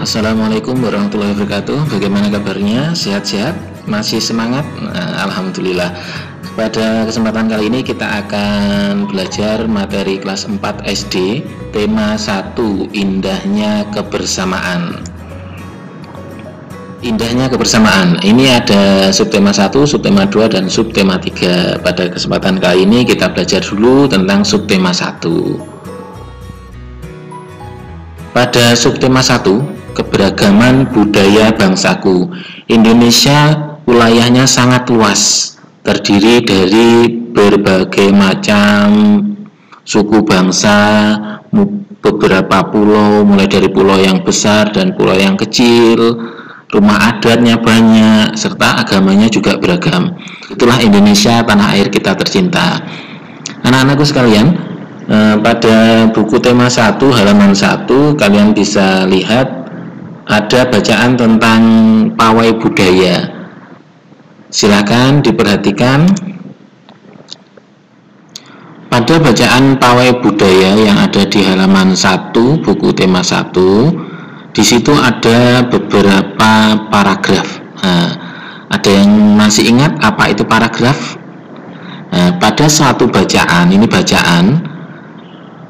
Assalamualaikum warahmatullahi wabarakatuh. Bagaimana kabarnya? Sehat-sehat? Masih semangat? Alhamdulillah. Pada kesempatan kali ini kita akan belajar materi kelas 4 SD, tema 1, indahnya kebersamaan. Indahnya kebersamaan. Ini ada subtema 1, subtema 2, dan subtema 3. Pada kesempatan kali ini kita belajar dulu tentang subtema 1. Pada subtema 1, keberagaman budaya bangsaku. Indonesia wilayahnya sangat luas, terdiri dari berbagai macam suku bangsa, beberapa pulau, mulai dari pulau yang besar dan pulau yang kecil, rumah adatnya banyak, serta agamanya juga beragam. Itulah Indonesia, tanah air kita tercinta. Anak-anakku sekalian, pada buku tema 1 halaman 1 kalian bisa lihat ada bacaan tentang pawai budaya. Silakan diperhatikan. Pada bacaan pawai budaya yang ada di halaman 1 buku tema 1, di situ ada beberapa paragraf. Ada yang masih ingat apa itu paragraf? Pada suatu bacaan, ini bacaan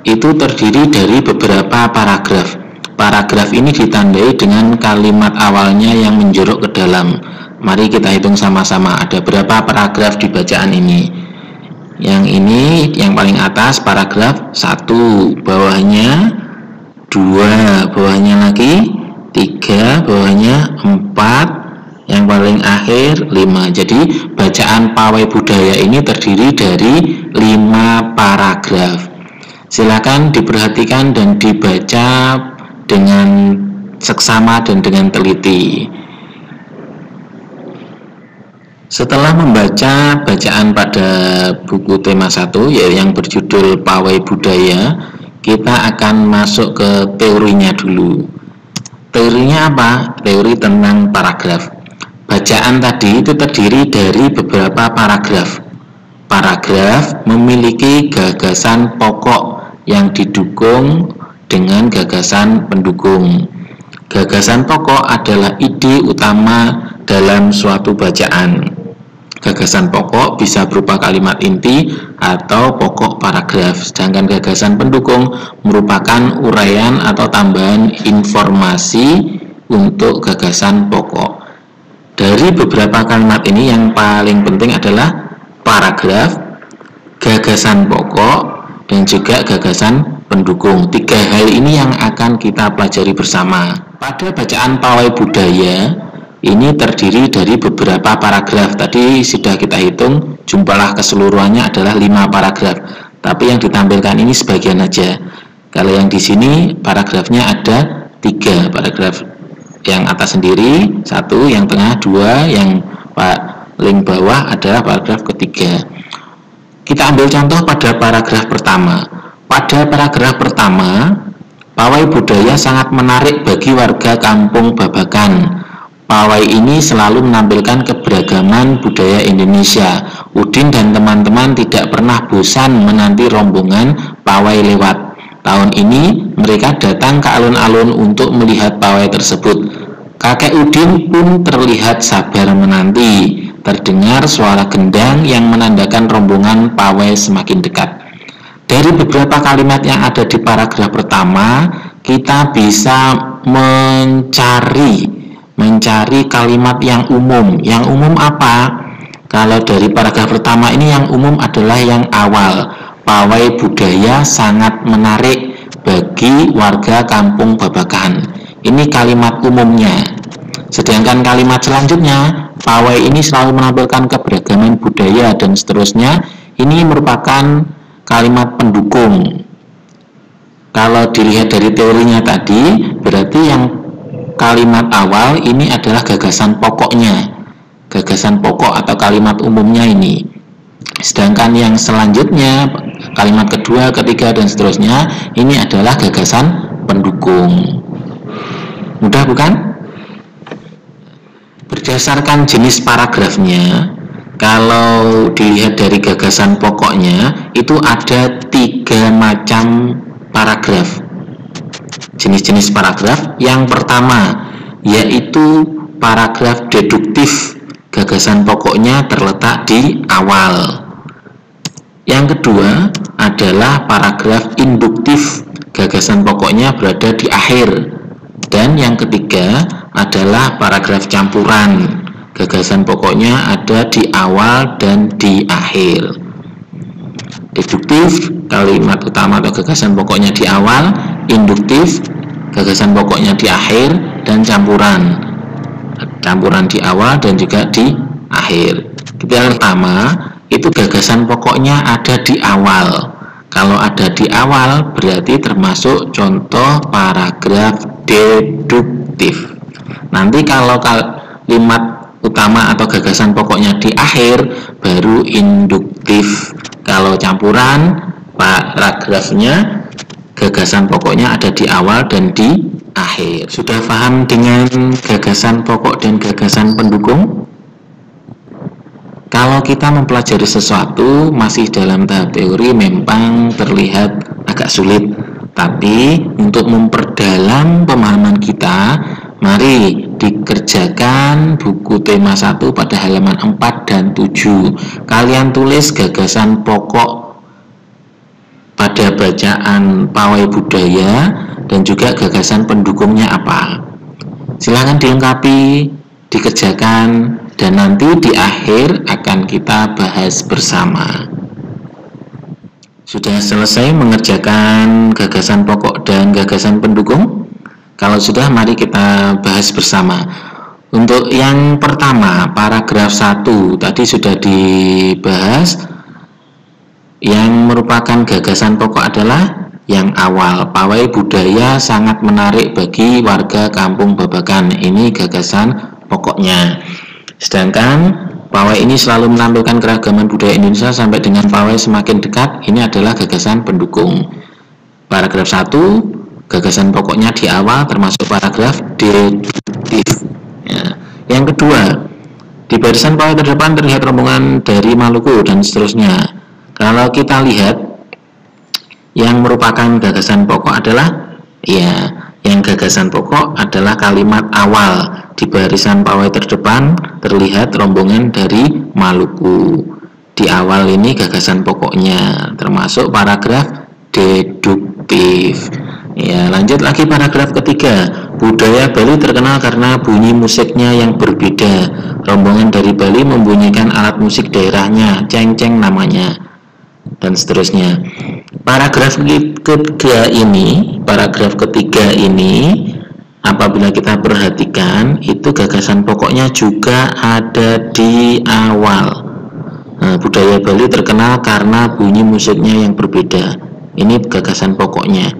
itu terdiri dari beberapa paragraf. Paragraf ini ditandai dengan kalimat awalnya yang menjorok ke dalam. Mari kita hitung sama-sama, ada berapa paragraf di bacaan ini. Yang ini, yang paling atas paragraf 1, bawahnya 2, bawahnya lagi 3, bawahnya 4, yang paling akhir 5. Jadi bacaan pawai budaya ini terdiri dari 5 paragraf. Silakan diperhatikan dan dibaca dengan seksama dan dengan teliti. Setelah membaca bacaan pada buku tema 1 yaitu yang berjudul Pawai Budaya, kita akan masuk ke teorinya dulu. Teorinya apa? Teori tentang paragraf. Bacaan tadi itu terdiri dari beberapa paragraf. Paragraf memiliki gagasan pokok yang didukung dengan gagasan pendukung. Gagasan pokok adalah ide utama dalam suatu bacaan. Gagasan pokok bisa berupa kalimat inti atau pokok paragraf, sedangkan gagasan pendukung merupakan uraian atau tambahan informasi untuk gagasan pokok. Dari beberapa kalimat ini yang paling penting adalah paragraf, gagasan pokok, dan juga gagasan pendukung. 3 hal ini yang akan kita pelajari bersama. Pada bacaan pawai budaya ini terdiri dari beberapa paragraf. Tadi sudah kita hitung, jumlah keseluruhannya adalah 5 paragraf. Tapi yang ditampilkan ini sebagian aja. Kalau yang di sini paragrafnya ada 3 paragraf. Yang atas sendiri 1, yang tengah 2, yang paling bawah adalah paragraf ketiga. Kita ambil contoh pada paragraf pertama. Pada paragraf pertama, pawai budaya sangat menarik bagi warga kampung Babakan. Pawai ini selalu menampilkan keberagaman budaya Indonesia. Udin dan teman-teman tidak pernah bosan menanti rombongan pawai lewat. Tahun ini mereka datang ke alun-alun untuk melihat pawai tersebut. Kakek Udin pun terlihat sabar menanti. Terdengar suara gendang yang menandakan rombongan pawai semakin dekat. Dari beberapa kalimat yang ada di paragraf pertama, kita bisa mencari kalimat yang umum. Yang umum apa? Kalau dari paragraf pertama ini yang umum adalah yang awal. Pawai budaya sangat menarik bagi warga kampung Babakan. Ini kalimat umumnya. Sedangkan kalimat selanjutnya, pawai ini selalu menampilkan keberagaman budaya dan seterusnya. Ini merupakan kalimat pendukung. Kalau dilihat dari teorinya tadi, berarti yang kalimat awal ini adalah gagasan pokoknya, gagasan pokok atau kalimat umumnya ini. Sedangkan yang selanjutnya, kalimat kedua, ketiga, dan seterusnya, ini adalah gagasan pendukung. Mudah bukan? Berdasarkan jenis paragrafnya, kalau dilihat dari gagasan pokoknya, itu ada 3 macam paragraf. jenis-jenis paragraf. Yang pertama yaitu paragraf deduktif, gagasan pokoknya terletak di awal. Yang kedua adalah paragraf induktif, gagasan pokoknya berada di akhir. Dan yang ketiga adalah paragraf campuran, gagasan pokoknya ada di awal dan di akhir. Deduktif, kalimat utama atau gagasan pokoknya di awal, induktif, gagasan pokoknya di akhir, dan campuran di awal dan juga di akhir. Yang pertama itu gagasan pokoknya ada di awal. Kalau ada di awal berarti termasuk contoh paragraf deduktif. Nanti kalau kalimat utama atau gagasan pokoknya di akhir baru induktif. Kalau campuran paragrafnya gagasan pokoknya ada di awal dan di akhir. Sudah paham dengan gagasan pokok dan gagasan pendukung? Kalau kita mempelajari sesuatu masih dalam tahap teori memang terlihat agak sulit. Tapi untuk memperdalam pemahaman kita, mari dikerjakan buku tema 1 pada halaman 4 dan 7. Kalian tulis gagasan pokok pada bacaan pawai budaya dan juga gagasan pendukungnya apa. Silakan dilengkapi, dikerjakan, dan nanti di akhir akan kita bahas bersama. Sudah selesai mengerjakan gagasan pokok dan gagasan pendukung? Kalau sudah, mari kita bahas bersama. Untuk yang pertama, paragraf 1 tadi sudah dibahas. Yang merupakan gagasan pokok adalah yang awal, pawai budaya sangat menarik bagi warga Kampung Babakan. Ini gagasan pokoknya. Sedangkan pawai ini selalu menampilkan keragaman budaya Indonesia sampai dengan pawai semakin dekat. Ini adalah gagasan pendukung. Paragraf 1, gagasan pokoknya di awal termasuk paragraf deduktif. Ya. Yang kedua, di barisan pawai terdepan terlihat rombongan dari Maluku dan seterusnya. Kalau kita lihat yang merupakan gagasan pokok adalah yang gagasan pokok adalah kalimat awal. Di barisan pawai terdepan terlihat rombongan dari Maluku. Di awal ini gagasan pokoknya termasuk paragraf deduktif. Ya, lanjut lagi paragraf ketiga. Budaya Bali terkenal karena bunyi musiknya yang berbeda. Rombongan dari Bali membunyikan alat musik daerahnya, ceng-ceng namanya, dan seterusnya. Paragraf ketiga ini apabila kita perhatikan itu gagasan pokoknya juga ada di awal. Budaya Bali terkenal karena bunyi musiknya yang berbeda. Ini gagasan pokoknya.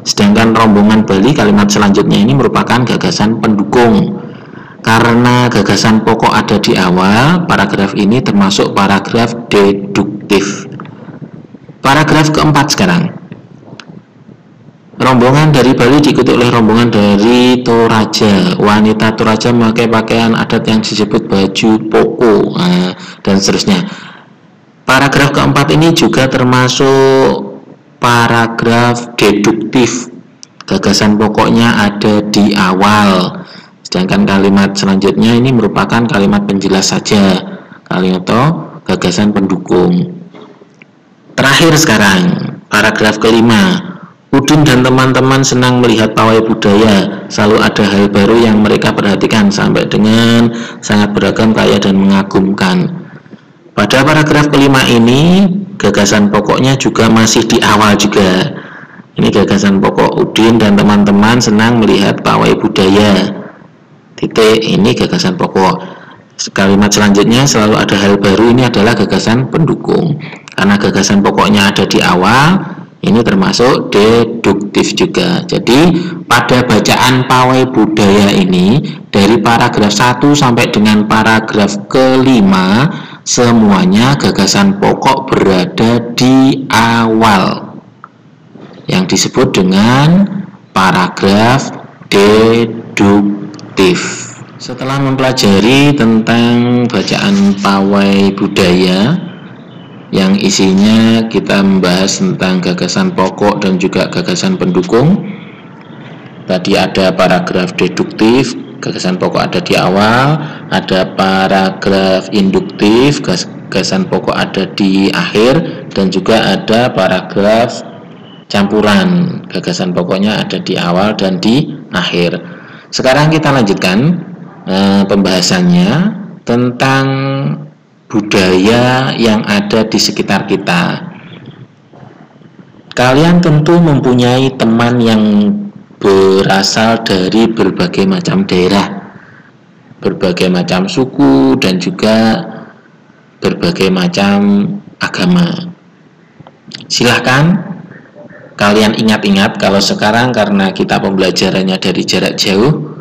Sedangkan rombongan Bali kalimat selanjutnya ini merupakan gagasan pendukung. Karena gagasan pokok ada di awal, paragraf ini termasuk paragraf deduktif. Paragraf keempat sekarang. Rombongan dari Bali diikuti oleh rombongan dari Toraja. Wanita Toraja memakai pakaian adat yang disebut baju poko, dan seterusnya. Paragraf keempat ini juga termasuk paragraf deduktif. Gagasan pokoknya ada di awal. Sedangkan kalimat selanjutnya ini merupakan kalimat penjelas saja. Kalimat gagasan pendukung. Terakhir sekarang, paragraf kelima. Udin dan teman-teman senang melihat pawai budaya. Selalu ada hal baru yang mereka perhatikan sampai dengan sangat beragam, kaya, dan mengagumkan. Pada paragraf kelima ini, gagasan pokoknya juga masih di awal juga. Ini gagasan pokok. Udin dan teman-teman senang melihat pawai budaya. Titik, ini gagasan pokok. Kalimat selanjutnya selalu ada hal baru, ini adalah gagasan pendukung. Karena gagasan pokoknya ada di awal, ini termasuk deduktif juga. Jadi pada bacaan pawai budaya ini dari paragraf 1 sampai dengan paragraf kelima semuanya gagasan pokok berada di awal, yang disebut dengan paragraf deduktif. Setelah mempelajari tentang bacaan pawai budaya yang isinya kita membahas tentang gagasan pokok dan juga gagasan pendukung, Tadi ada paragraf deduktif, gagasan pokok ada di awal, ada paragraf induktif, gagasan pokok ada di akhir, dan juga ada paragraf campuran, gagasan pokoknya ada di awal dan di akhir. Sekarang kita lanjutkan pembahasannya tentang budaya yang ada di sekitar kita. Kalian tentu mempunyai teman yang berasal dari berbagai macam daerah, berbagai macam suku, dan juga berbagai macam agama. Silahkan kalian ingat-ingat, kalau sekarang karena kita pembelajarannya dari jarak jauh,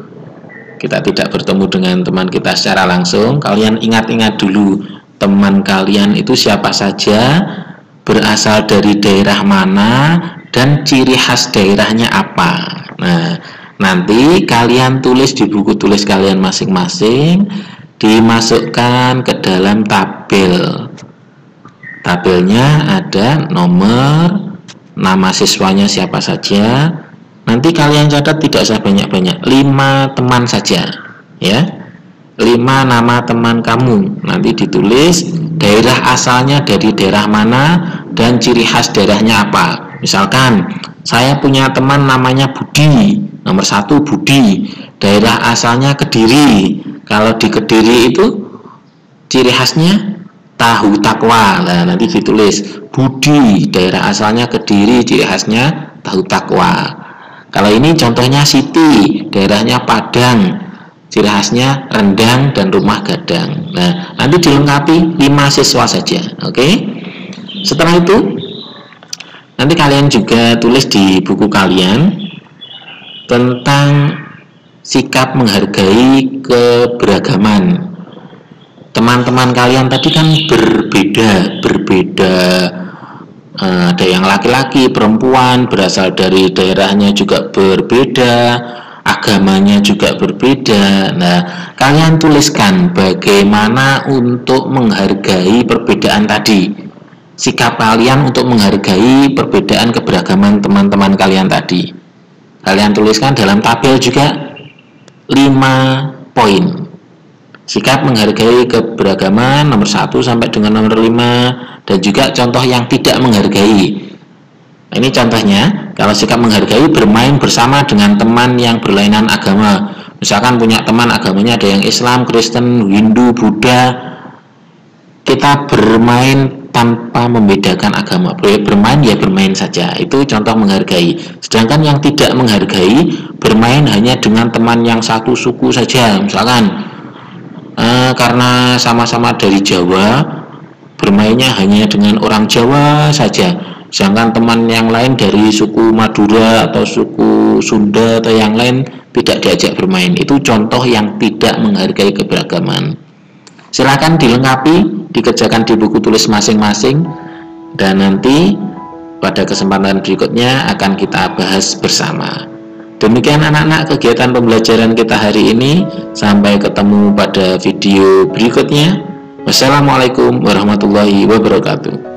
kita tidak bertemu dengan teman kita secara langsung, kalian ingat-ingat dulu teman kalian itu siapa saja, berasal dari daerah mana, dan ciri khas daerahnya apa. Nah, nanti kalian tulis di buku tulis kalian masing-masing, dimasukkan ke dalam tabel. Tabelnya ada nomor, nama siswanya siapa saja. Nanti kalian catat tidak usah banyak-banyak, 5 teman saja, ya. 5 nama teman kamu. Nanti ditulis daerah asalnya dari daerah mana dan ciri khas daerahnya apa. Misalkan saya punya teman namanya Budi, nomor 1 Budi, daerah asalnya Kediri. Kalau di Kediri itu ciri khasnya tahu takwa. Nah, nanti ditulis Budi, daerah asalnya Kediri, ciri khasnya tahu takwa. Kalau ini contohnya Siti, daerahnya Padang, ciri khasnya rendang dan rumah gadang. Nah, nanti dilengkapi 5 siswa saja. Oke. Setelah itu nanti kalian juga tulis di buku kalian tentang sikap menghargai keberagaman. Teman-teman kalian tadi kan berbeda, ada yang laki-laki, perempuan, berasal dari daerahnya juga berbeda, agamanya juga berbeda. Nah, kalian tuliskan bagaimana untuk menghargai perbedaan tadi, sikap kalian untuk menghargai perbedaan keberagaman teman-teman kalian tadi. Kalian tuliskan dalam tabel juga 5 poin. Sikap menghargai keberagaman nomor 1 sampai dengan nomor 5, dan juga contoh yang tidak menghargai. Nah, ini contohnya, kalau sikap menghargai, bermain bersama dengan teman yang berlainan agama. Misalkan punya teman agamanya ada yang Islam, Kristen, Hindu, Buddha, kita bermain tanpa membedakan agama. Bermain ya bermain saja, itu contoh menghargai. Sedangkan yang tidak menghargai, bermain hanya dengan teman yang satu suku saja. Misalkan karena sama-sama dari Jawa, bermainnya hanya dengan orang Jawa saja. Sedangkan teman yang lain dari suku Madura atau suku Sunda atau yang lain tidak diajak bermain. Itu contoh yang tidak menghargai keberagaman. Silakan dilengkapi, dikerjakan di buku tulis masing-masing, dan nanti pada kesempatan berikutnya akan kita bahas bersama. Demikian anak-anak kegiatan pembelajaran kita hari ini. Sampai ketemu pada video berikutnya. Wassalamualaikum warahmatullahi wabarakatuh.